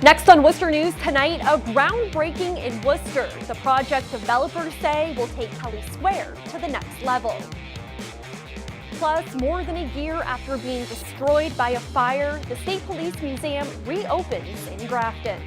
Next on Worcester News tonight, a groundbreaking in Worcester. The project developers say will take Kelley Square to the next level. Plus, more than a year after being destroyed by a fire, the State Police Museum reopens in Grafton.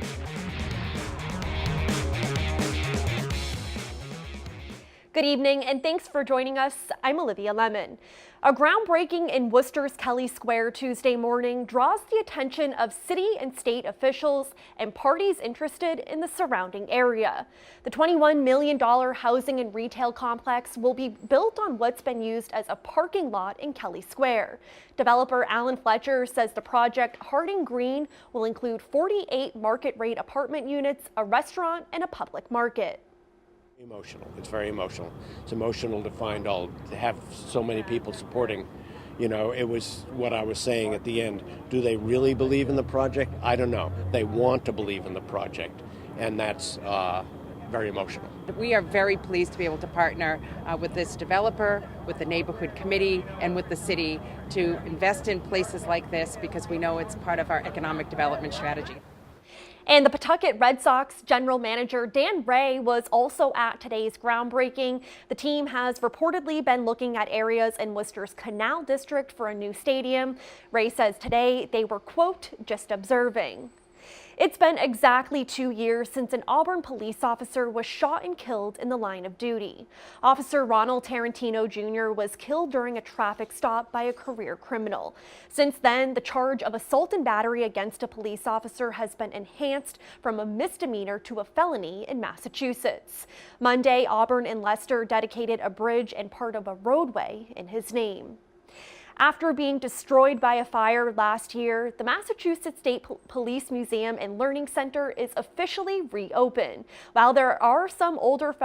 Good evening and thanks for joining us. I'm Olivia Lemon. A groundbreaking in Worcester's Kelley Square Tuesday morning draws the attention of city and state officials and parties interested in the surrounding area. The $21 million housing and retail complex will be built on what's been used as a parking lot in Kelley Square. Developer Alan Fletcher says the project Harding Green will include 48 market rate apartment units, a restaurant, and a public market. Emotional. It's very emotional. It's emotional to have so many people supporting. You know, it was what I was saying at the end. Do they really believe in the project? I don't know. They want to believe in the project, and that's very emotional. We are very pleased to be able to partner with this developer, with the neighborhood committee, and with the city to invest in places like this because we know it's part of our economic development strategy. And the Pawtucket Red Sox general manager Dan Ray was also at today's groundbreaking. The team has reportedly been looking at areas in Worcester's Canal District for a new stadium. Ray says today they were, quote, just observing. It's been exactly 2 years since an Auburn police officer was shot and killed in the line of duty. Officer Ronald Tarentino Jr. was killed during a traffic stop by a career criminal. Since then, the charge of assault and battery against a police officer has been enhanced from a misdemeanor to a felony in Massachusetts. Monday, Auburn and Leicester dedicated a bridge and part of a roadway in his name. After being destroyed by a fire last year, the Massachusetts State Police Museum and Learning Center is officially reopened. While there are some older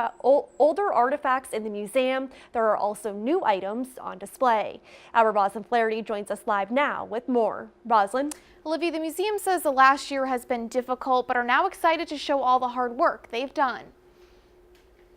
artifacts in the museum, there are also new items on display. Our Roslyn Flaherty joins us live now with more. Roslyn? Olivia, the museum says the last year has been difficult, but are now excited to show all the hard work they've done.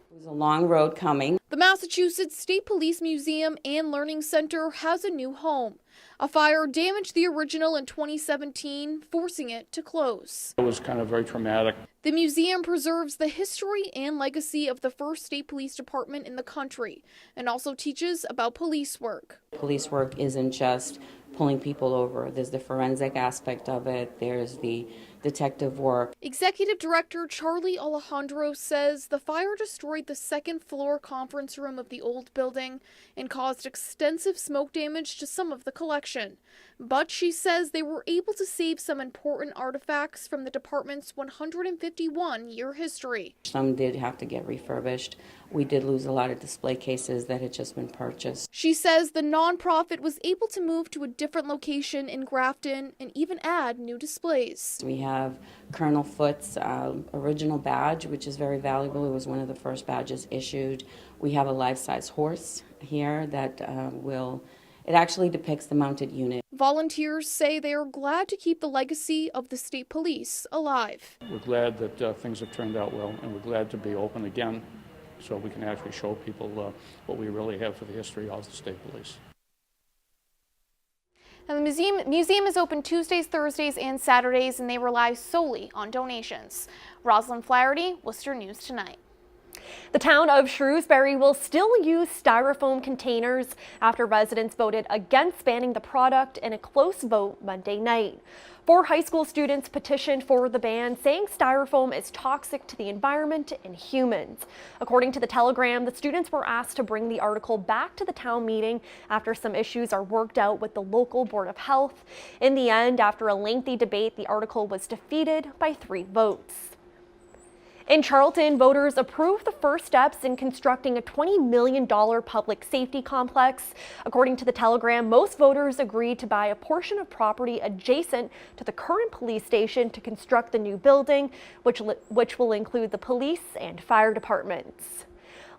It was a long road coming. The Massachusetts State Police Museum and Learning Center has a new home. A fire damaged the original in 2017, forcing it to close. It was kind of very traumatic. The museum preserves the history and legacy of the first state police department in the country and also teaches about police work. Police work isn't just pulling people over. There's the forensic aspect of it. There's the detective work. Executive Director Charlie Alejandro says the fire destroyed the second floor conference room of the old building and caused extensive smoke damage to some of the collection. But she says they were able to save some important artifacts from the department's 151-year history. Some did have to get refurbished. We did lose a lot of display cases that had just been purchased. She says the nonprofit was able to move to a different location in Grafton and even add new displays. We have Colonel Foot's original badge, which is very valuable. It was one of the first badges issued. We have a life-size horse here that it actually depicts the mounted unit. Volunteers say they are glad to keep the legacy of the state police alive. We're glad that things have turned out well, and we're glad to be open again so we can actually show people what we really have for the history of the state police. Now, the museum is open Tuesdays, Thursdays, and Saturdays, and they rely solely on donations. Roslyn Flaherty, Worcester News Tonight. The town of Shrewsbury will still use styrofoam containers after residents voted against banning the product in a close vote Monday night. 4 high school students petitioned for the ban, saying styrofoam is toxic to the environment and humans. According to the Telegram, the students were asked to bring the article back to the town meeting after some issues are worked out with the local Board of Health. In the end, after a lengthy debate, the article was defeated by 3 votes. In Charlton, voters approved the first steps in constructing a $20 million public safety complex. According to the Telegram, most voters agreed to buy a portion of property adjacent to the current police station to construct the new building, which will include the police and fire departments.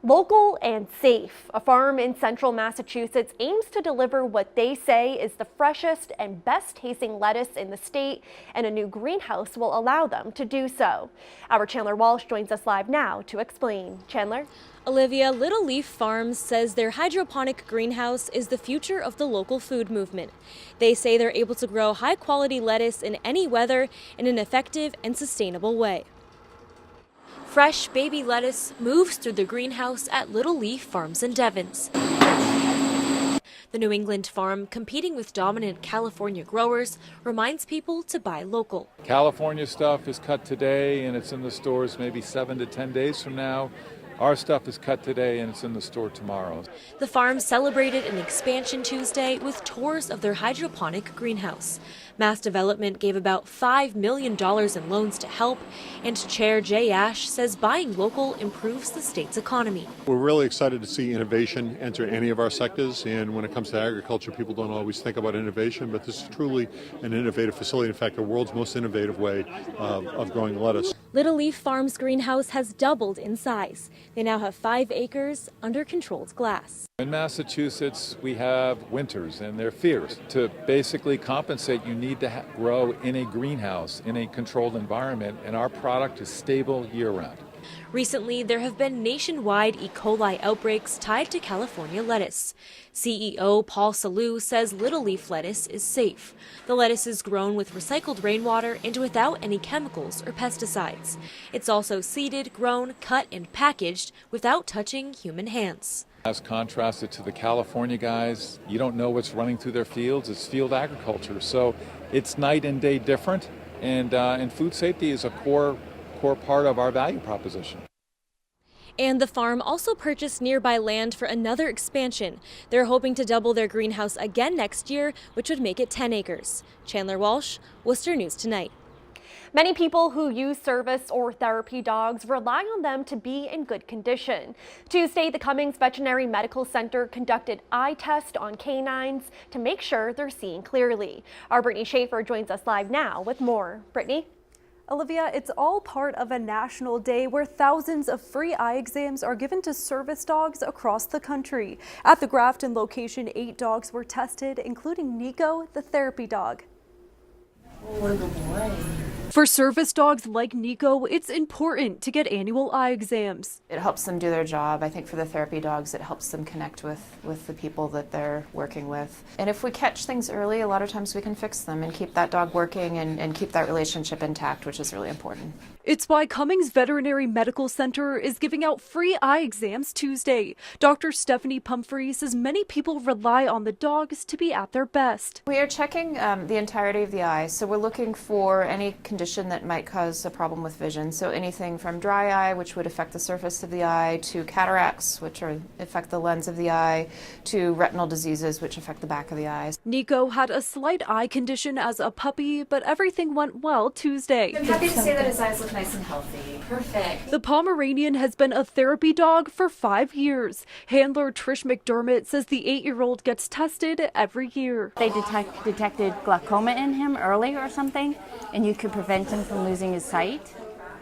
Local and safe. A farm in central Massachusetts aims to deliver what they say is the freshest and best tasting lettuce in the state, and a new greenhouse will allow them to do so. Our Chandler Walsh joins us live now to explain. Chandler? Olivia, Little Leaf Farms says their hydroponic greenhouse is the future of the local food movement. They say they're able to grow high-quality lettuce in any weather in an effective and sustainable way. Fresh baby lettuce moves through the greenhouse at Little Leaf Farms in Devens. The New England farm, competing with dominant California growers, reminds people to buy local. California stuff is cut today and it's in the stores maybe 7 to 10 days from now. Our stuff is cut today and it's in the store tomorrow. The farm celebrated an expansion Tuesday with tours of their hydroponic greenhouse. Mass Development gave about $5 million in loans to help, and Chair Jay Ash says buying local improves the state's economy. We're really excited to see innovation enter any of our sectors, and when it comes to agriculture, people don't always think about innovation, but this is truly an innovative facility, in fact, the world's most innovative way of growing lettuce. Little Leaf Farms greenhouse has doubled in size. They now have 5 acres under controlled glass. In Massachusetts, we have winters and they're fierce. To basically compensate, you need to grow in a greenhouse, in a controlled environment, and our product is stable year-round. Recently, there have been nationwide E. coli outbreaks tied to California lettuce. CEO Paul Salou says Little Leaf lettuce is safe. The lettuce is grown with recycled rainwater and without any chemicals or pesticides. It's also seeded, grown, cut, and packaged without touching human hands. As contrasted to the California guys, you don't know what's running through their fields. It's field agriculture, so it's night and day different, and food safety is a core part of our value proposition. And the farm also purchased nearby land for another expansion. They're hoping to double their greenhouse again next year, which would make it 10 acres. Chandler Walsh, Worcester News Tonight. Many people who use service or therapy dogs rely on them to be in good condition. Tuesday, the Cummings Veterinary Medical Center conducted eye tests on canines to make sure they're seeing clearly. Our Brittany Schaefer joins us live now with more. Brittany? Olivia, it's all part of a national day where thousands of free eye exams are given to service dogs across the country. At the Grafton location, 8 dogs were tested, including Nico, the therapy dog. Oh, good boy. For service dogs like Nico, it's important to get annual eye exams. It helps them do their job. I think for the therapy dogs, it helps them connect with the people that they're working with. And if we catch things early, a lot of times we can fix them and keep that dog working and keep that relationship intact, which is really important. It's why Cummings Veterinary Medical Center is giving out free eye exams Tuesday. Dr. Stephanie Pumphrey says many people rely on the dogs to be at their best. We are checking the entirety of the eye, so we're looking for any condition that might cause a problem with vision. So anything from dry eye, which would affect the surface of the eye, to cataracts, which affect the lens of the eye, to retinal diseases, which affect the back of the eyes. Nico had a slight eye condition as a puppy, but everything went well Tuesday. I'm happy to say that his eyes look nice and healthy. Perfect. The Pomeranian has been a therapy dog for 5 years. Handler Trish McDermott says the 8-year-old gets tested every year. They detected glaucoma in him early or something, and you could prevent him from losing his sight.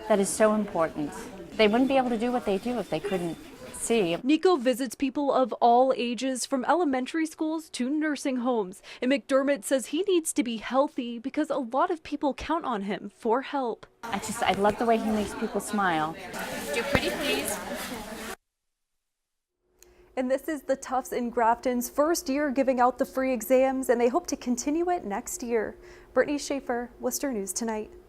That is so important. They wouldn't be able to do what they do if they couldn't see. Nico visits people of all ages, from elementary schools to nursing homes. And McDermott says he needs to be healthy because a lot of people count on him for help. I love the way he makes people smile. Do pretty please. And this is the Tufts in Grafton's first year giving out the free exams, and they hope to continue it next year. Brittany Schaefer, Worcester News Tonight.